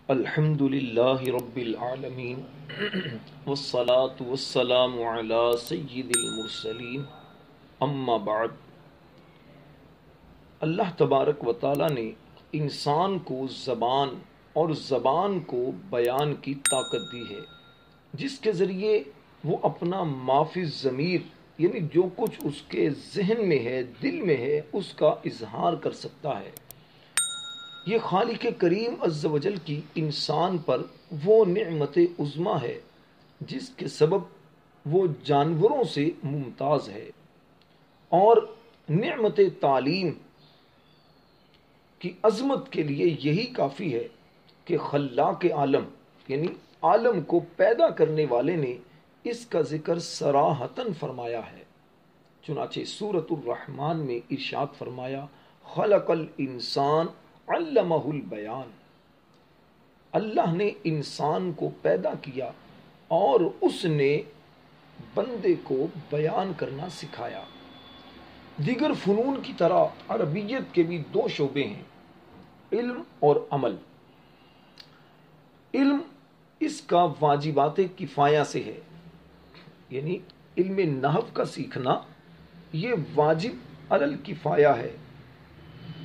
الحمد للہ رب العالمین والصلاة والسلام علی سید المرسلین اما بعد۔ اللہ تبارک و تعالی نے انسان کو زبان اور زبان کو بیان کی طاقت دی ہے، جس کے ذریعے وہ اپنا ما فی الضمیر یعنی جو کچھ اس کے ذہن میں ہے، دل میں ہے، اس کا اظہار کر سکتا ہے۔ یہ خالق کریم عز و جل کی انسان پر وہ نعمت عظمی ہے جس کے سبب وہ جانوروں سے ممتاز ہے، اور نعمت تعلیم کی عظمت کے لیے یہی کافی ہے کہ خلاق عالم یعنی عالم کو پیدا کرنے والے نے اس کا ذکر صراحتاً فرمایا ہے۔ چنانچہ سورۃ الرحمن میں ارشاد فرمایا، خلق الانسان علمہ البیان۔ اللہ نے انسان کو پیدا کیا اور اس نے بندے کو بیان کرنا سکھایا۔ دیگر فنون کی طرح عربیت کے بھی دو شعبے ہیں، علم اور عمل۔ علم اس کا واجبات کفایہ سے ہے، یعنی علم نحو کا سیکھنا یہ واجب علی الکفایہ ہے،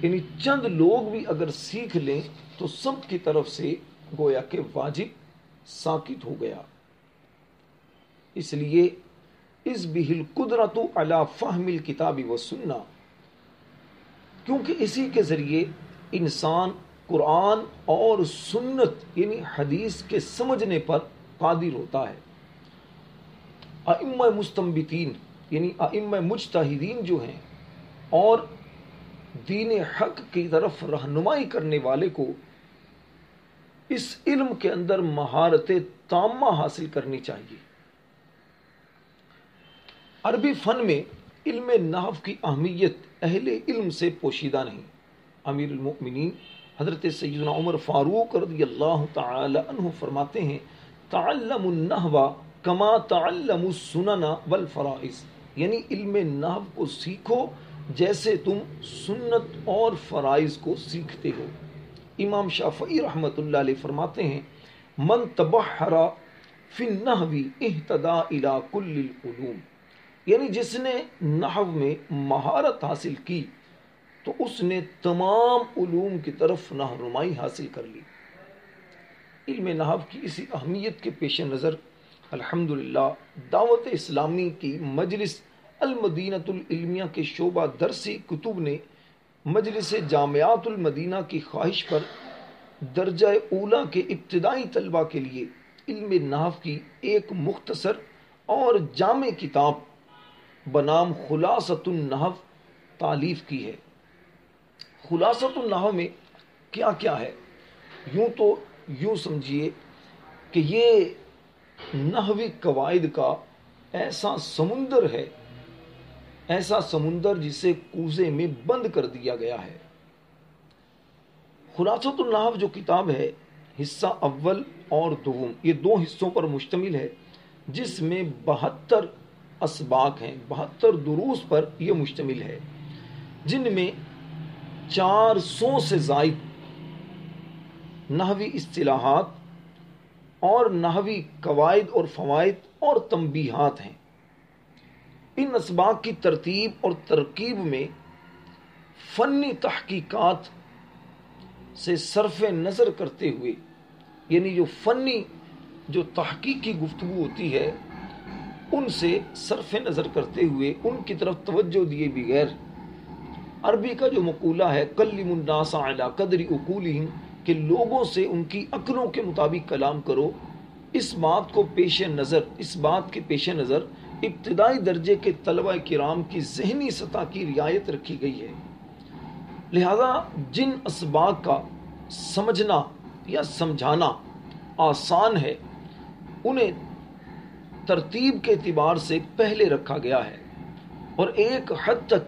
یعنی چند لوگ بھی اگر سیکھ لیں تو سب کی طرف سے گویا کہ واجب ساقط ہو گیا۔ اس لیے اس بہ القدرۃ علی فہم الکتاب والسنہ، کیونکہ اسی کے ذریعے انسان قرآن اور سنت یعنی حدیث کے سمجھنے پر قادر ہوتا ہے۔ ائمہ مستنبطین یعنی ائمہ مجتہدین جو ہیں اور دین حق کی طرف رہنمائی کرنے والے کو اس علم کے اندر مہارت تامہ حاصل کرنی چاہیے۔ عربی فن میں علم نحو کی اہمیت اہل علم سے پوشیدہ نہیں۔ امیر المؤمنین حضرت سیدنا عمر فاروق رضی اللہ تعالی عنہ فرماتے ہیں، تعلم النحو کما تعلم السنن والفرائض، یعنی علم نحو کو سیکھو جیسے تم سنت اور فرائض کو سیکھتے ہو۔ امام شافعی رحمۃ اللہ علیہ فرماتے ہیں، من تبحر فی النحو اہتدی الی کل العلوم، یعنی جس نے نحو میں مہارت حاصل کی تو اس نے تمام علوم کی طرف رہنمائی حاصل کر لی۔ علم نحو کی اسی اہمیت کے پیش نظر الحمدللہ دعوت اسلامی کی مجلس المدینۃ العلمیہ کے شعبہ درسی کتب نے مجلس جامعات المدینہ کی خواہش پر درجہ اولیٰ کے ابتدائی طلبہ کے لیے علم نحو کی ایک مختصر اور جامع کتاب بنام خلاصۃ النحو تالیف کی ہے۔ خلاصۃ النحو میں کیا کیا ہے؟ یوں سمجھیے کہ یہ نحوی قواعد کا ایسا سمندر ہے، ایسا سمندر جسے کوزے میں بند کر دیا گیا ہے۔ خلاصۃ النحو جو کتاب ہے، حصہ اول اور دوم یہ دو حصوں پر مشتمل ہے، جس میں 72 اسباق ہیں، 72 دروس پر یہ مشتمل ہے، جن میں 400 سے زائد نحوی اصطلاحات اور نحوی قواعد اور فوائد اور تنبیہات ہیں۔ ان اسباق کی ترتیب اور ترکیب میں فنی تحقیقات سے صرف نظر کرتے ہوئے، یعنی جو تحقیقی گفتگو ہوتی ہے ان سے صرف نظر کرتے ہوئے، ان کی طرف توجہ دیے بغیر، عربی کا جو مقولہ ہے کلم الناس علی قدر عقولہم، کہ لوگوں سے ان کی عقلوں کے مطابق کلام کرو، اس بات کے پیش نظر ابتدائی درجے کے طلبہ کرام کی ذہنی سطح کی رعایت رکھی گئی ہے۔ لہذا جن اسباق کا سمجھنا یا سمجھانا آسان ہے انہیں ترتیب کے اعتبار سے پہلے رکھا گیا ہے، اور ایک حد تک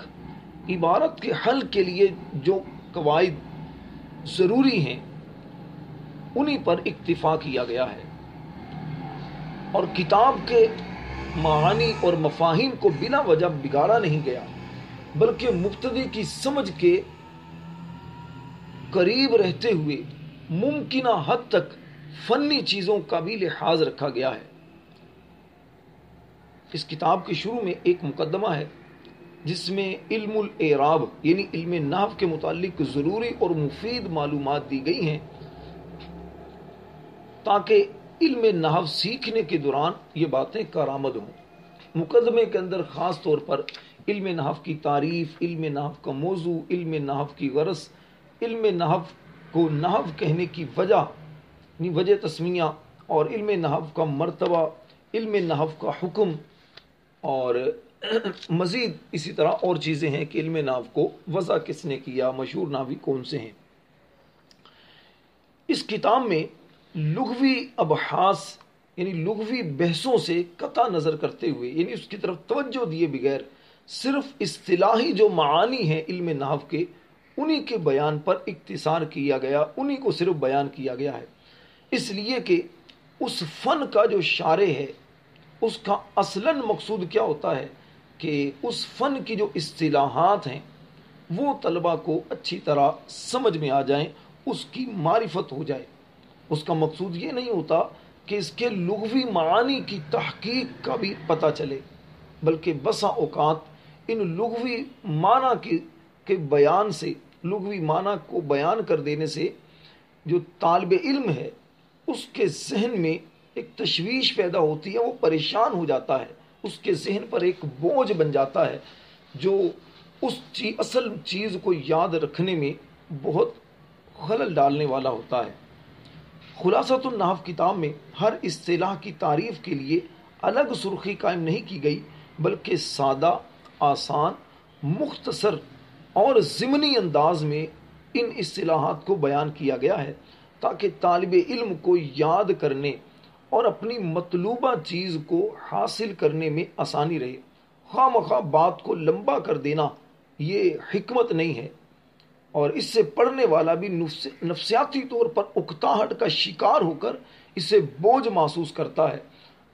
عبارت کے حل کے لیے جو قواعد ضروری ہیں انہی پر اکتفا کیا گیا ہے، اور کتاب کے معانی اور مفاہیم کو بلا وجہ بگاڑا نہیں گیا، بلکہ مبتدی کی سمجھ کے قریب رہتے ہوئے ممکنہ حد تک فنی چیزوں کا بھی لحاظ رکھا گیا ہے۔ اس کتاب کے شروع میں ایک مقدمہ ہے جس میں علم الاعراب یعنی علم نحو کے متعلق ضروری اور مفید معلومات دی گئی ہیں تاکہ علم نحو سیکھنے کے دوران یہ باتیں کارآمد ہوں۔ مقدمے کے اندر خاص طور پر علم نحو کی تعریف، علم نحو کا موضوع، علم نحو کی غرض، علم نحو کو نحو کہنے کی وجہ تسمیہ، اور علم نحو کا مرتبہ، علم نحو کا حکم، اور مزید اسی طرح اور چیزیں ہیں کہ علم نحو کو وضع کس نے کیا، مشہور نحوی کون سے ہیں۔ اس کتاب میں لغوی ابحاث یعنی لغوی بحثوں سے قطع نظر کرتے ہوئے، یعنی اس کی طرف توجہ دیے بغیر صرف اصطلاحی جو معانی ہیں علم نحو کے، انہی کے بیان پر اختصار کیا گیا، انہی کو صرف بیان کیا گیا ہے، اس لیے کہ اس فن کا جو شارح ہے اس کا اصلاً مقصود کیا ہوتا ہے کہ اس فن کی جو اصطلاحات ہیں وہ طلبہ کو اچھی طرح سمجھ میں آ جائیں، اس کی معرفت ہو جائے۔ اس کا مقصود یہ نہیں ہوتا کہ اس کے لغوی معانی کی تحقیق کا بھی پتہ چلے، بلکہ بسا اوقات ان لغوی معنی کے بیان سے، لغوی معنی کو بیان کر دینے سے جو طالب علم ہے اس کے ذہن میں ایک تشویش پیدا ہوتی ہے، وہ پریشان ہو جاتا ہے، اس کے ذہن پر ایک بوجھ بن جاتا ہے جو اس اصل چیز کو یاد رکھنے میں بہت خلل ڈالنے والا ہوتا ہے۔ خلاصۃ النحو کتاب میں ہر اصطلاح کی تعریف کے لیے الگ سرخی قائم نہیں کی گئی، بلکہ سادہ، آسان، مختصر اور ضمنی انداز میں ان اصطلاحات کو بیان کیا گیا ہے تاکہ طالب علم کو یاد کرنے اور اپنی مطلوبہ چیز کو حاصل کرنے میں آسانی رہے۔ خواہ مخواہ بات کو لمبا کر دینا یہ حکمت نہیں ہے، اور اس سے پڑھنے والا بھی نفسیاتی طور پر اکتاہٹ کا شکار ہو کر اسے بوجھ محسوس کرتا ہے،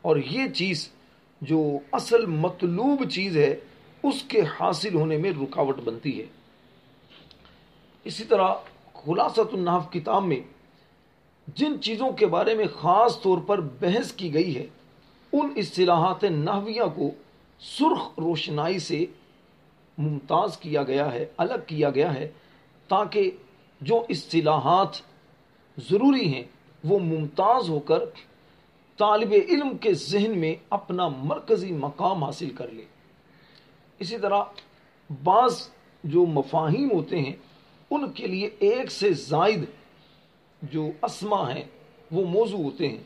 اور یہ چیز جو اصل مطلوب چیز ہے اس کے حاصل ہونے میں رکاوٹ بنتی ہے۔ اسی طرح خلاصۃ النحو کتاب میں جن چیزوں کے بارے میں خاص طور پر بحث کی گئی ہے ان اصطلاحات نحویہ کو سرخ روشنائی سے ممتاز کیا گیا ہے، الگ کیا گیا ہے، تاکہ جو اصطلاحات ضروری ہیں وہ ممتاز ہو کر طالب علم کے ذہن میں اپنا مرکزی مقام حاصل کر لے۔ اسی طرح بعض جو مفاہیم ہوتے ہیں ان کے لیے ایک سے زائد جو اسما ہیں وہ موضوع ہوتے ہیں،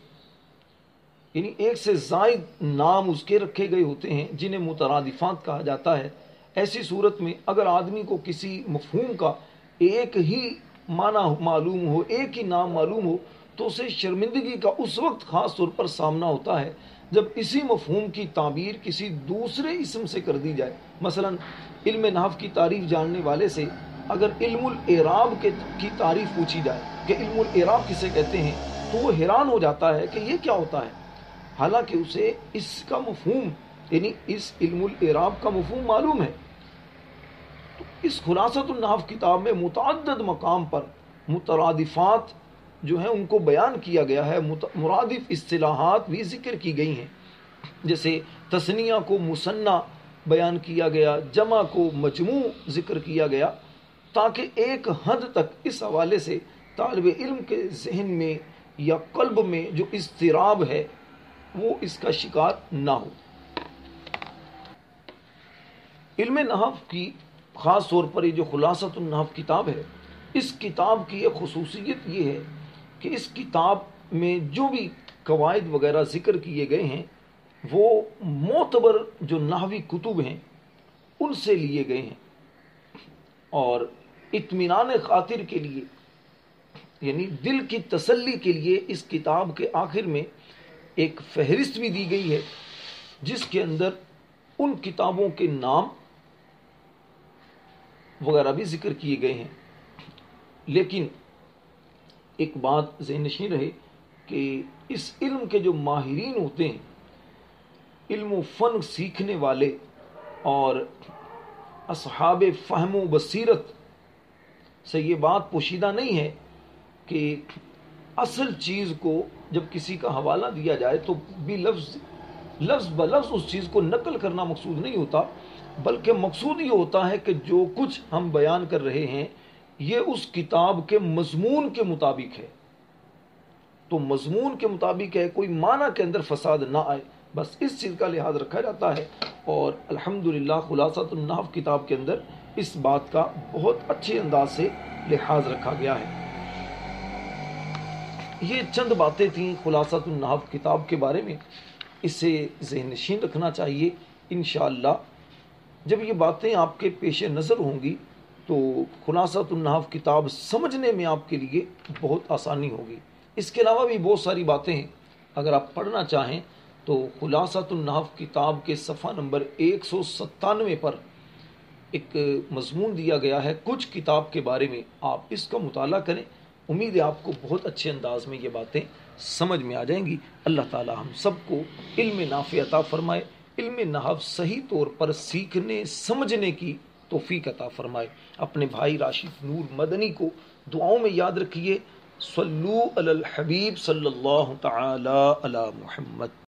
یعنی ایک سے زائد نام اس کے رکھے گئے ہوتے ہیں جنہیں مترادفات کہا جاتا ہے۔ ایسی صورت میں اگر آدمی کو کسی مفہوم کا ایک ہی معنی معلوم ہو، ایک ہی نام معلوم ہو، تو اسے شرمندگی کا اس وقت خاص طور پر سامنا ہوتا ہے جب اسی مفہوم کی تعبیر کسی دوسرے اسم سے کر دی جائے۔ مثلا علم نحو کی تعریف جاننے والے سے اگر علم الاعراب کی تعریف پوچھی جائے کہ علم الاعراب کسے کہتے ہیں تو وہ حیران ہو جاتا ہے کہ یہ کیا ہوتا ہے، حالانکہ اسے اس کا مفہوم یعنی اس علم الاعراب کا مفہوم معلوم ہے۔ تو اس خلاصۃ النحو کتاب میں متعدد مقام پر مترادفات جو ہیں ان کو بیان کیا گیا ہے، مرادف اصطلاحات بھی ذکر کی گئی ہیں، جیسے تثنیہ کو مثنیٰ بیان کیا گیا، جمع کو مجموع ذکر کیا گیا، تاکہ ایک حد تک اس حوالے سے طالب علم کے ذہن میں یا قلب میں جو اضطراب ہے وہ اس کا شکار نہ ہو۔ علم نحو کی خاص طور پر یہ جو خلاصۃ النحو کتاب ہے، اس کتاب کی ایک خصوصیت یہ ہے کہ اس کتاب میں جو بھی قواعد وغیرہ ذکر کیے گئے ہیں وہ معتبر جو نحوی کتب ہیں ان سے لیے گئے ہیں، اور اطمینان خاطر کے لیے یعنی دل کی تسلی کے لیے اس کتاب کے آخر میں ایک فہرست بھی دی گئی ہے جس کے اندر ان کتابوں کے نام وغیرہ بھی ذکر کیے گئے ہیں۔ لیکن ایک بات ذہن نشین رہے کہ اس علم کے جو ماہرین ہوتے ہیں، علم و فن سیکھنے والے اور اصحاب فہم و بصیرت سے یہ بات پوشیدہ نہیں ہے کہ اصل چیز کو جب کسی کا حوالہ دیا جائے تو بھی لفظ بلفظ اس چیز کو نقل کرنا مقصود نہیں ہوتا، بلکہ مقصود یہ ہوتا ہے کہ جو کچھ ہم بیان کر رہے ہیں یہ اس کتاب کے مضمون کے مطابق ہے، تو مضمون کے مطابق ہے، کوئی معنی کے اندر فساد نہ آئے، بس اس چیز کا لحاظ رکھا جاتا ہے۔ اور الحمدللہ خلاصۃ النحو کتاب کے اندر اس بات کا بہت اچھے انداز سے لحاظ رکھا گیا ہے۔ یہ چند باتیں تھیں خلاصۃ النحو کتاب کے بارے میں، اسے ذہن نشین رکھنا چاہیے۔ انشاءاللہ جب یہ باتیں آپ کے پیش نظر ہوں گی تو خلاصۃ النحو کتاب سمجھنے میں آپ کے لیے بہت آسانی ہوگی۔ اس کے علاوہ بھی بہت ساری باتیں ہیں، اگر آپ پڑھنا چاہیں تو خلاصۃ النحو کتاب کے صفحہ نمبر 197 پر ایک مضمون دیا گیا ہے کچھ کتاب کے بارے میں، آپ اس کا مطالعہ کریں، امید ہے آپ کو بہت اچھے انداز میں یہ باتیں سمجھ میں آ جائیں گی۔ اللہ تعالی ہم سب کو علم نافع عطا فرمائے، علم نحو صحیح طور پر سیکھنے سمجھنے کی توفیق عطا فرمائے۔ اپنے بھائی راشد نور مدنی کو دعاؤں میں یاد رکھیے۔ صلو علی الحبیب صلی اللہ تعالی علی محمد۔